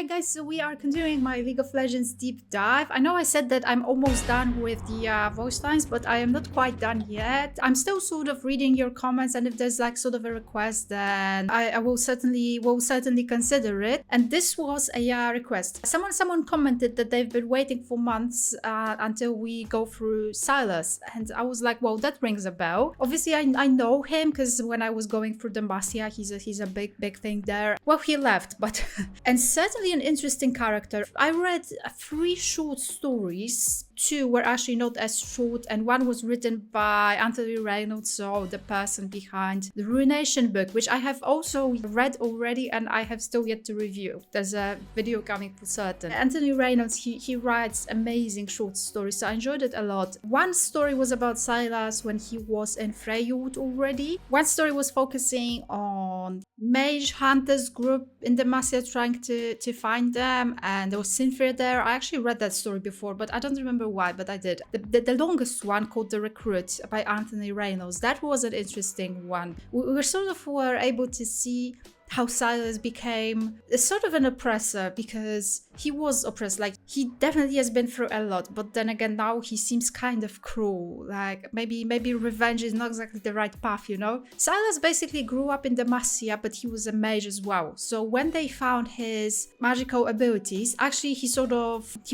Hey guys, so we are continuing my League of Legends deep dive. I know I said that I'm almost done with the voice lines, but I am not quite done yet. I'm still sort of reading your comments, and if there's like sort of a request, then I will certainly consider it. And this was a request. Someone commented that they've been waiting for months until we go through Silas, and I was like, well, that rings a bell. Obviously, I know him because when I was going through Demacia, he's a big thing there. Well, he left, but and certainly an interesting character. I read 3 short stories. 2 were actually not as short, and one was written by Anthony Reynolds, so the person behind the Ruination book, which I have also read already and I have still yet to review. There's a video coming for certain. Anthony Reynolds, he writes amazing short stories, so I enjoyed it a lot. One story was about Sylas when he was in Freywood already. One story was focusing on mage hunters group in Demacia trying to find them, and there was Sinfir there. I actually read that story before, but I don't remember why, but I did. The longest one, called The Recruit by Anthony Reynolds, that was an interesting one. We were able to see how Silas became sort of an oppressor, because he was oppressed. Like, he definitely has been through a lot, but then again, now he seems kind of cruel. Like, maybe revenge is not exactly the right path, you know? Silas basically grew up in Demacia, but he was a mage as well. So when they found his magical abilities, actually he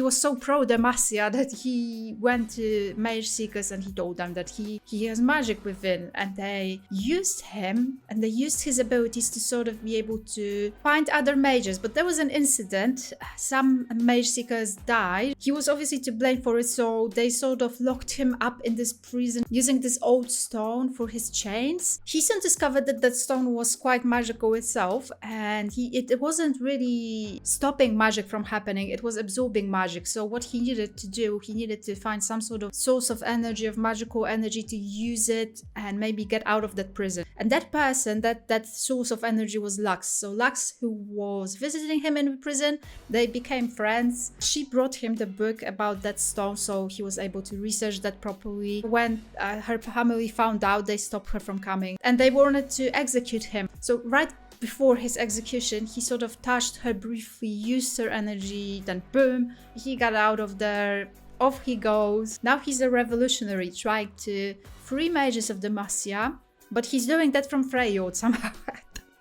was so pro Demacia that he went to mage seekers and he told them that he has magic within, and they used him and they used his abilities to sort of be able to find other mages. But there was an incident. Some mage seekers died. He was obviously to blame for it, so they sort of locked him up in this prison using this old stone for his chains. He soon discovered that that stone was quite magical itself, and it wasn't really stopping magic from happening, it was absorbing magic. So what he needed to do, he needed to find some sort of source of energy, of magical energy, to use it and maybe get out of that prison. And that person, that source of energy was Lux. So Lux, who was visiting him in prison, they became friends. She brought him the book about that stone, so he was able to research that properly. When her family found out, they stopped her from coming, and they wanted to execute him. So right before his execution, he sort of touched her briefly, used her energy, then boom, he got out of there. Off he goes. Now he's a revolutionary trying to free mages of Demacia, but he's doing that from Freywood somehow.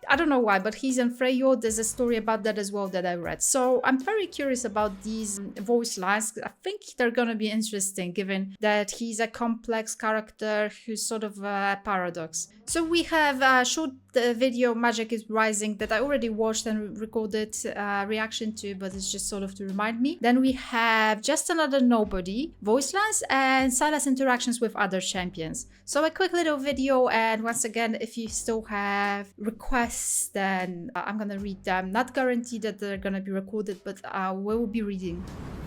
I don't know why, but he's in Freywood. There's a story about that as well that I read. So I'm very curious about these voice lines. I think they're gonna be interesting, given that he's a complex character who's sort of a paradox. So we have a short video, Magic is Rising, that I already watched and recorded reaction to, but it's just sort of to remind me. Then we have Just Another Nobody, voice lines, and Silas interactions with other champions. So a quick little video, and once again, if you still have requests, then I'm gonna read them. Not guaranteed that they're gonna be recorded, but we will be reading.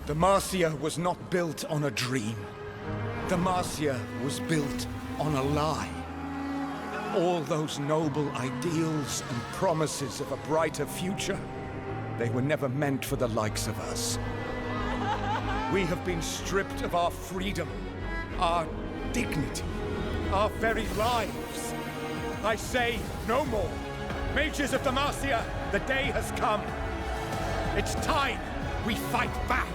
Demacia was not built on a dream. Demacia was built on a lie. All those noble ideals and promises of a brighter future, they were never meant for the likes of us. We have been stripped of our freedom, our dignity, our very lives. I say no more. Mages of Demacia, the day has come. It's time we fight back.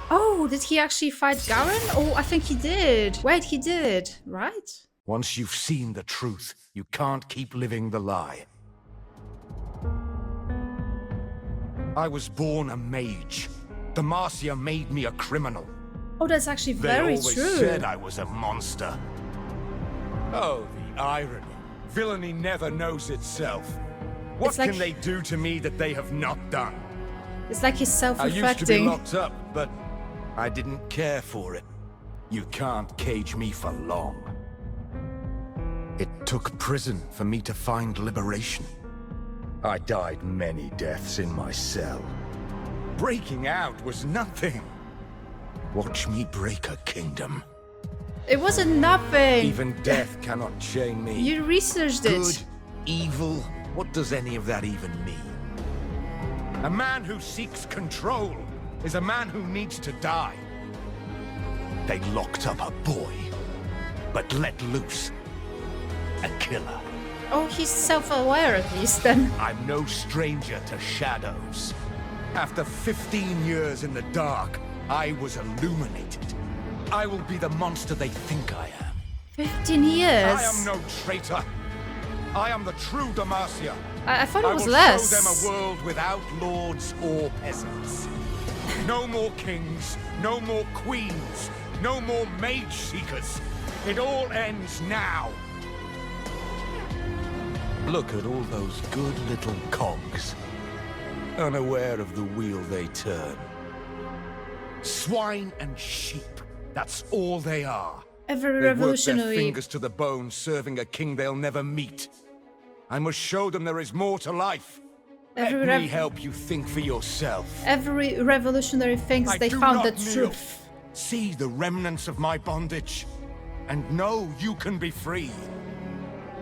Oh, did he actually fight Garen? Oh, I think he did. Wait, he did, right? Once you've seen the truth, you can't keep living the lie. I was born a mage. Demacia made me a criminal. Oh, that's actually very true. They always said I was a monster. Oh, the irony. Villainy never knows itself. What can they do to me that they have not done? It's like he's self-reflecting. I used to be locked up, but I didn't care for it. You can't cage me for long. It took prison for me to find liberation. I died many deaths in my cell. Breaking out was nothing. Watch me break a kingdom. It wasn't nothing. Even death cannot chain me. You researched it. Good, evil, what does any of that even mean? A man who seeks control is a man who needs to die. They locked up a boy, but let loose a killer. Oh, he's self-aware at least then. I'm no stranger to shadows. After 15 years in the dark, I was illuminated. I will be the monster they think I am. 15 years? I am no traitor. I am the true Demacia. I thought it was I will less. show them a world without lords or peasants. No more kings, no more queens, no more mage seekers. It all ends now. Look at all those good little cogs, unaware of the wheel they turn. Swine and sheep, that's all they are. Every They work their revolutionary. fingers to the bone, serving a king they'll never meet. I must show them there is more to life. Every Let me help you think for yourself. Every revolutionary thinks I they do found not the kneel. truth. See the remnants of my bondage, and know you can be free.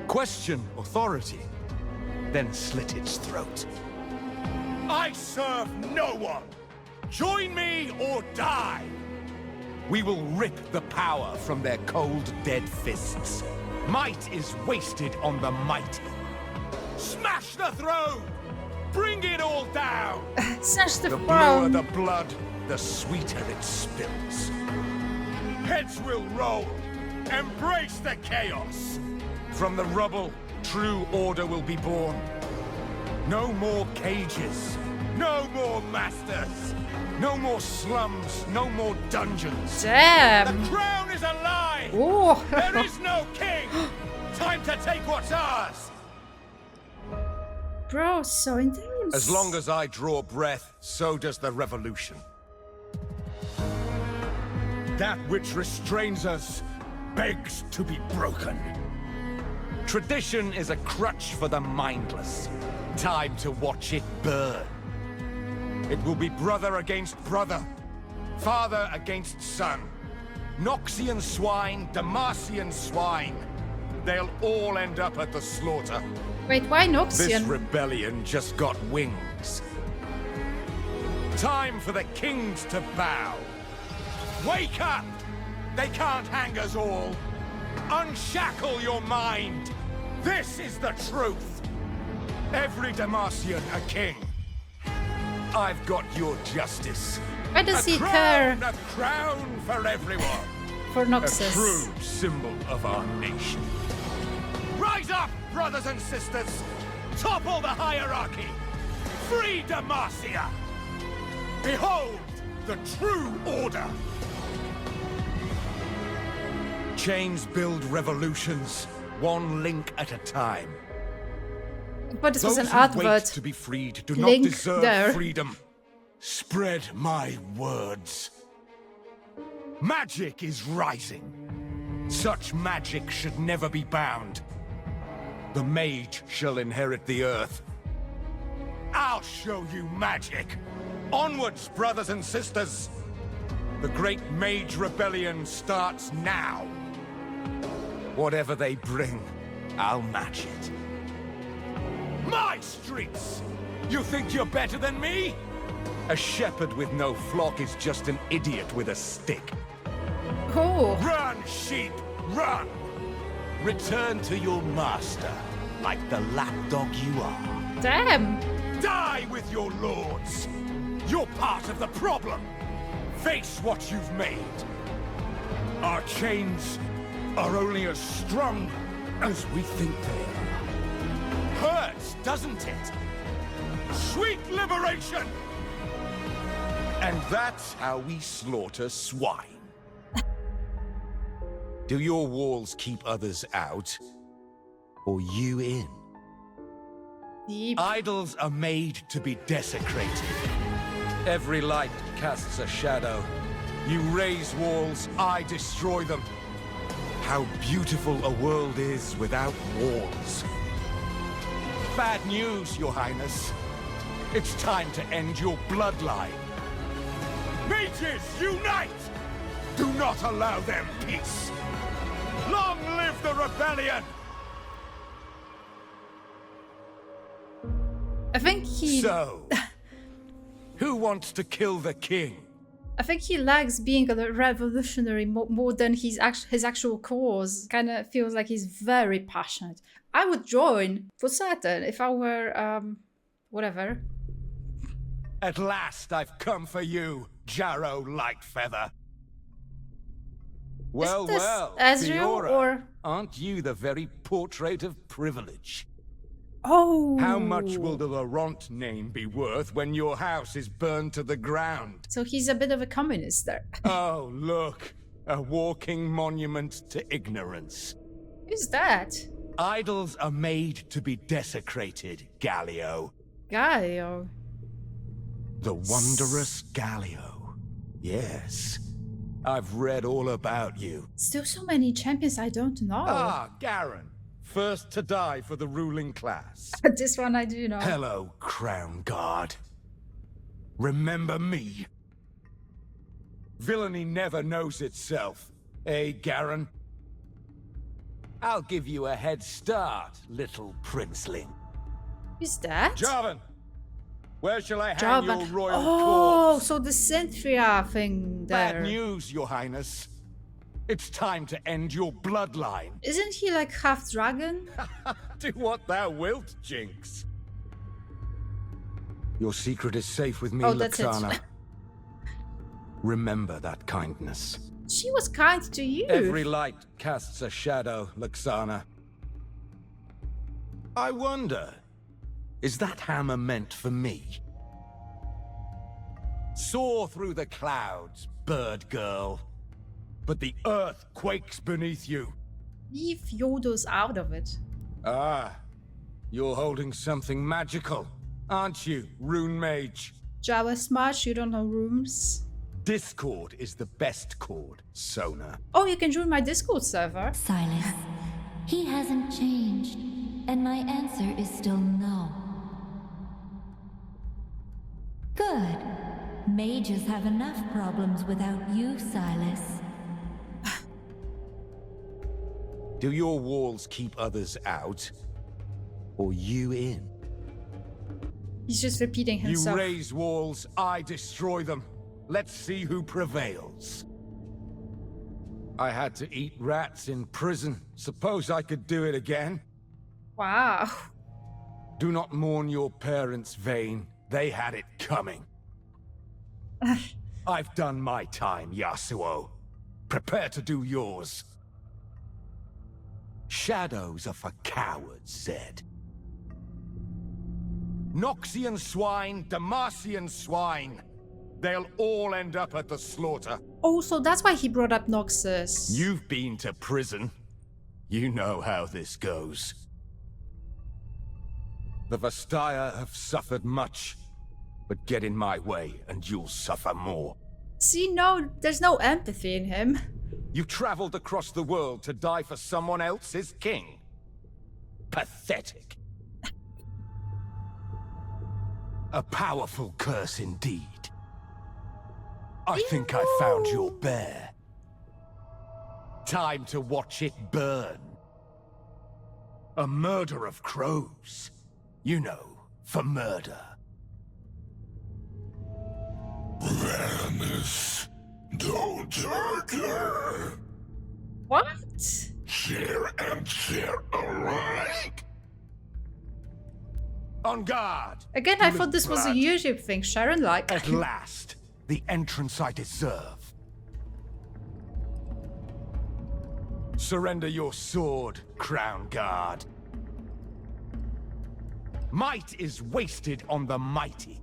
Question authority, then slit its throat. I serve no one. Join me or die. We will rip the power from their cold, dead fists. Might is wasted on the mighty. Smash the throne! Bring it all down! Smash the The bluer throne. the blood, the sweeter it spills. Heads will roll. Embrace the chaos. From the rubble, true order will be born. No more cages. No more masters. No more slums. No more dungeons. Damn. The crown is alive. Oh. There is no king. Time to take what's ours. Bro, so intense. As long as I draw breath, so does the revolution. That which restrains us begs to be broken. Tradition is a crutch for the mindless. Time to watch it burn. It will be brother against brother, father against son. Noxian swine, Demacian swine. They'll all end up at the slaughter. Wait, why This Noxian? rebellion just got wings. Time for the kings to bow. Wake up! They can't hang us all. Unshackle your mind. This is the truth. Every Demacian a king. I've got your justice. Why does he crown, care a crown for everyone. for A Noxus? true symbol of our nation. Rise up, brothers and sisters! Topple the hierarchy! Free Demacia! Behold the true order! Chains build revolutions, one link at a time. But this was Those an who wait advert. to be freed do Link not deserve there. freedom. Spread my words. Magic is rising. Such magic should never be bound. The mage shall inherit the earth. I'll show you magic. Onwards, brothers and sisters. The great mage rebellion starts now. Whatever they bring, I'll match it. My streets! You think you're better than me? A shepherd with no flock is just an idiot with a stick. Oh. Run, sheep, run! Return to your master, like the lapdog you are. Damn. Die with your lords! You're part of the problem! Face what you've made! Our chains are only as strong as we think they are. Hurts, doesn't it? Sweet liberation! And that's how we slaughter swine. Do your walls keep others out, or you in? Deep. Idols are made to be desecrated. Every light casts a shadow. You raise walls, I destroy them. How beautiful a world is without walls. Bad news, Your Highness. It's time to end your bloodline. Mages, unite! Do not allow them peace. Long live the rebellion! I think he... So, who wants to kill the king? I think he likes being a revolutionary more than his actual cause. Kind of feels like he's very passionate. I would join for certain if I were, whatever. At last I've come for you, Jarrow Lightfeather. Well, Is this well, Ezreal Fiora, or... aren't you the very portrait of privilege? Oh! How much will the Laurent name be worth when your house is burned to the ground? So he's a bit of a communist there. Oh, look, a walking monument to ignorance. Who's that? Idols are made to be desecrated, Galio. Galio. The wondrous Galio. Yes. I've read all about you. Still so many champions I don't know. Ah, Garen. First to die for the ruling class. This one I do know. Hello, Crown Guard. Remember me? Villainy never knows itself, eh, Garen? I'll give you a head start, little princeling. Who's that? Jarvan! Where shall I hang your Jarvan. royal Oh, corpse? so the Cynthia thing there. Bad news, your highness. It's time to end your bloodline. Isn't he like half dragon? Do what thou wilt, Jinx. Your secret is safe with me, Oh, that's it. Luxana. Remember that kindness. She was kind to you. Every light casts a shadow, Luxana. I wonder, is that hammer meant for me? Soar through the clouds, bird girl. But the earth quakes beneath you. Leave Yodos out of it. Ah, you're holding something magical, aren't you, rune mage? Java Smash, you don't know rooms. Discord is the best chord, Sona. Oh, you can join my Discord server. Silas, he hasn't changed, and my answer is still no. Good. Mages have enough problems without you, Silas. Do your walls keep others out, or you in? He's just repeating himself. You raise walls, I destroy them. Let's see who prevails. I had to eat rats in prison. Suppose I could do it again? Wow. Do not mourn your parents, Vayne. They had it coming. I've done my time, Yasuo. Prepare to do yours. Shadows are for cowards, Zed. Noxian swine, Demacian swine. They'll all end up at the slaughter. Oh, so that's why he brought up Noxus. You've been to prison. You know how this goes. The Vastaya have suffered much, but get in my way and you'll suffer more. See, no, there's no empathy in him. You traveled across the world to die for someone else's king. Pathetic. A powerful curse indeed. I think I found your bear. Time to watch it burn. A murder of crows. You know, for murder. Venice, don't hurt her. What? Share and share alike. On guard! Again, I Full thought of this was a blood. YouTube thing. Sharon, like... At last, the entrance I deserve. Surrender your sword, Crown Guard. Might is wasted on the mighty.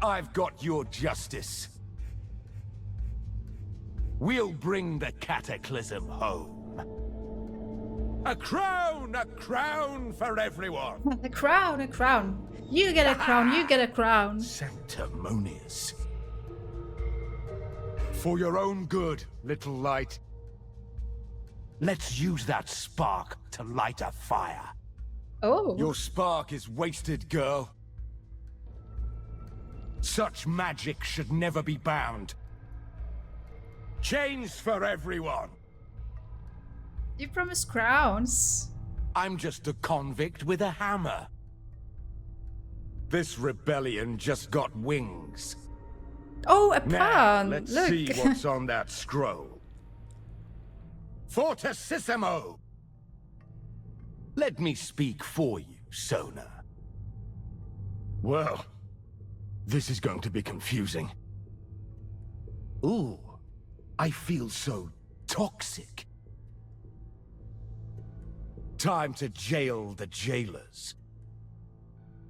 I've got your justice. We'll bring the cataclysm home. A crown for everyone. A crown, a crown. You get a crown, you get a crown. Sanctimonious. For your own good, little light. Let's use that spark to light a fire. Oh. Your spark is wasted, girl. Such magic should never be bound. Chains for everyone. You promised crowns. I'm just a convict with a hammer. This rebellion just got wings. Oh, a Now, pawn! let's Look! see what's on that scroll. Fortissimo! Let me speak for you, Sona. Well, this is going to be confusing. Ooh, I feel so toxic. Time to jail the jailers.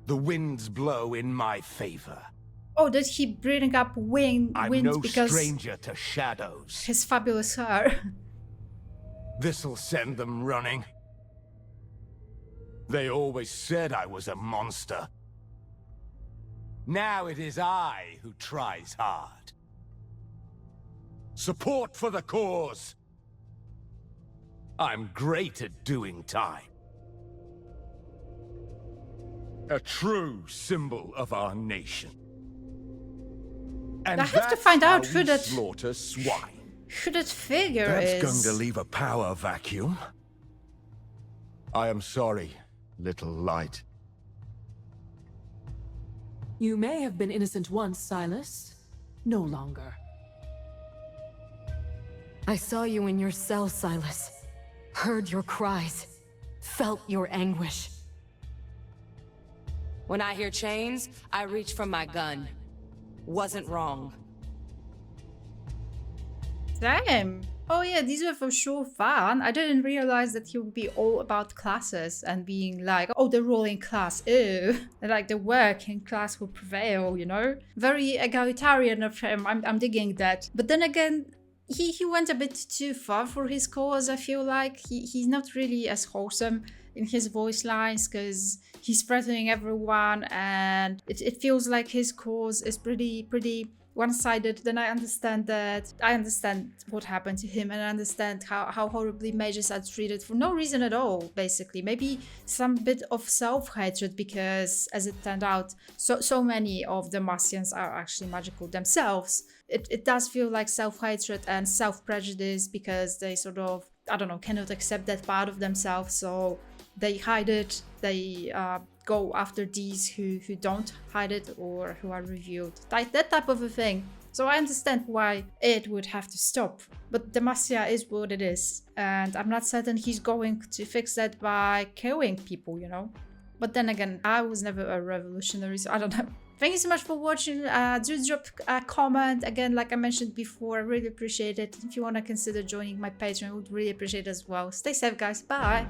The winds blow in my favor. Oh, did he bring up wind I'm no because stranger to shadows. his fabulous hair? This'll send them running. They always said I was a monster. Now it is I who tries hard. Support for the cause. I'm great at doing time. A true symbol of our nation. And I have to that's find out how who we that- slaughter swine. Who that figure That's is? going to leave a power vacuum. I am sorry, little light. You may have been innocent once, Silas. No longer. I saw you in your cell, Silas. Heard your cries. Felt your anguish. When I hear chains, I reach for my gun. Wasn't wrong. Damn. Oh yeah, these were for sure fun. I didn't realize that he would be all about classes and being like, oh, the ruling class, ew. Like the working class will prevail, you know? Very egalitarian of him. I'm digging that. But then again, he went a bit too far for his cause, I feel like. He's not really as wholesome in his voice lines because he's threatening everyone and it feels like his cause is pretty one-sided. Then I understand what happened to him and I understand how horribly mages are treated for no reason at all, basically. Maybe some bit of self-hatred because, as it turned out, so many of the Martians are actually magical themselves. It does feel like self-hatred and self-prejudice because they sort of, I don't know, cannot accept that part of themselves, so they hide it, they go after these who don't hide it or who are revealed. That type of a thing. So I understand why it would have to stop. But Demacia is what it is. And I'm not certain he's going to fix that by killing people, you know? But then again, I was never a revolutionary, so I don't know. Thank you so much for watching. Do drop a comment. Again, like I mentioned before, I really appreciate it. If you want to consider joining my Patreon, I would really appreciate it as well. Stay safe, guys. Bye.